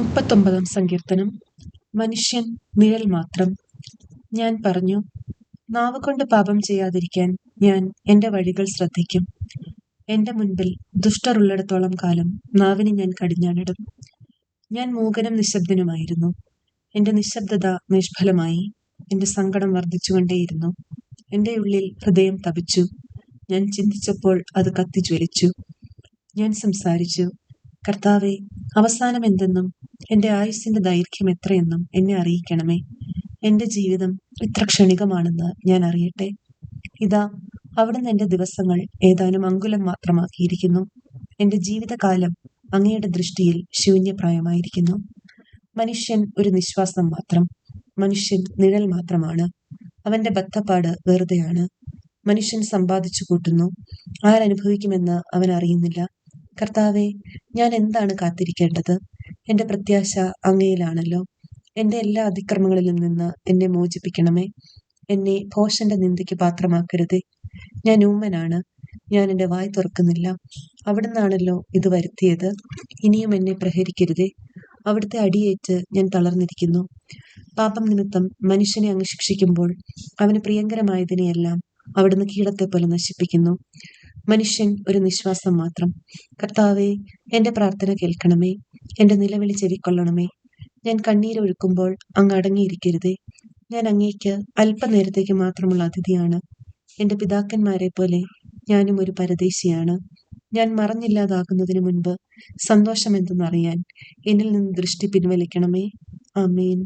39 സങ്കീർത്തനം. മനുഷ്യൻ നിഴൽ മാത്രം. ഞാൻ പറഞ്ഞു, നാവുകൊണ്ട് പാപം ചെയ്യാതിരിക്കാൻ ഞാൻ എന്റെ വഴികൾ ശ്രദ്ധിക്കും. എന്റെ മുൻപിൽ ദുഷ്ടർ ഉള്ളിടത്തോളം കാലം നാവിന് ഞാൻ കടിഞ്ഞാണിടും. ഞാൻ മൂകനും നിശബ്ദനുമായിരുന്നു. എന്റെ നിശബ്ദത നിഷ്ഫലമായി. എന്റെ സങ്കടം വർദ്ധിച്ചുകൊണ്ടേയിരുന്നു. എന്റെ ഉള്ളിൽ ഹൃദയം തപിച്ചു. ഞാൻ ചിന്തിച്ചപ്പോൾ അത് കത്തിജ്വലിച്ചു. ഞാൻ സംസാരിച്ചു, കർത്താവേ, അവസാനം എന്തെന്നും എന്റെ ആയുസ്സിന്റെ ദൈർഘ്യം എത്രയെന്നും എന്നെ അറിയിക്കണമേ. എന്റെ ജീവിതം ഇത്ര ക്ഷണികമാണെന്ന് ഞാൻ അറിയട്ടെ. ഇതാ, അവിടുന്ന് എന്റെ ദിവസങ്ങൾ ഏതാനും അങ്കുലം മാത്രമാക്കിയിരിക്കുന്നു. എന്റെ ജീവിതകാലം അങ്ങയുടെ ദൃഷ്ടിയിൽ ശൂന്യപ്രായമായിരിക്കുന്നു. മനുഷ്യൻ ഒരു നിശ്വാസം മാത്രം. മനുഷ്യൻ നിഴൽ മാത്രമാണ്. അവന്റെ ബദ്ധപ്പാട് വെറുതെയാണ്. മനുഷ്യൻ സമ്പാദിച്ചു കൂട്ടുന്നു. ആരനുഭവിക്കുമെന്ന് അവൻ അറിയുന്നില്ല. കർത്താവെ, ഞാൻ എന്താണ് കാത്തിരിക്കേണ്ടത്? എന്റെ പ്രത്യാശ അങ്ങയിലാണല്ലോ. എന്റെ എല്ലാ അതിക്രമങ്ങളിലും നിന്ന് എന്നെ മോചിപ്പിക്കണമേ. എന്നെ ഭോഷന്റെ നിന്ദയ്ക്ക് പാത്രമാക്കരുതേ. ഞാൻ ഊമനാണ്. ഞാൻ എന്റെ വായ് തുറക്കുന്നില്ല. അവിടുന്നാണല്ലോ ഇത് വരുത്തിയത്. ഇനിയും എന്നെ പ്രഹരിക്കരുതേ. അവിടുത്തെ അടിയേറ്റ് ഞാൻ തളർന്നിരിക്കുന്നു. പാപം നിമിത്തം മനുഷ്യനെ അങ്ങ് ശിക്ഷിക്കുമ്പോൾ അവന് പ്രിയങ്കരമായതിനെയെല്ലാം അവിടുന്ന് കീടത്തെ പോലെ നശിപ്പിക്കുന്നു. മനുഷ്യൻ ഒരു നിശ്വാസം മാത്രം. കർത്താവെ, എന്റെ പ്രാർത്ഥന കേൾക്കണമേ. എന്റെ നിലവിളി ചെവിക്കൊള്ളണമേ. ഞാൻ കണ്ണീരൊഴുക്കുമ്പോൾ അങ്ങ് അടങ്ങിയിരിക്കരുതേ. ഞാൻ അങ്ങേക്ക് അല്പനേരത്തേക്ക് മാത്രമുള്ള അതിഥിയാണ്. എന്റെ പിതാക്കന്മാരെ പോലെ ഞാനും ഒരു പരദേശിയാണ്. ഞാൻ മറഞ്ഞില്ലാതാകുന്നതിന് മുൻപ് സന്തോഷം എന്തെന്നറിയാൻ എന്നിൽ നിന്ന് ദൃഷ്ടി പിൻവലിക്കണമേ. ആമേൻ.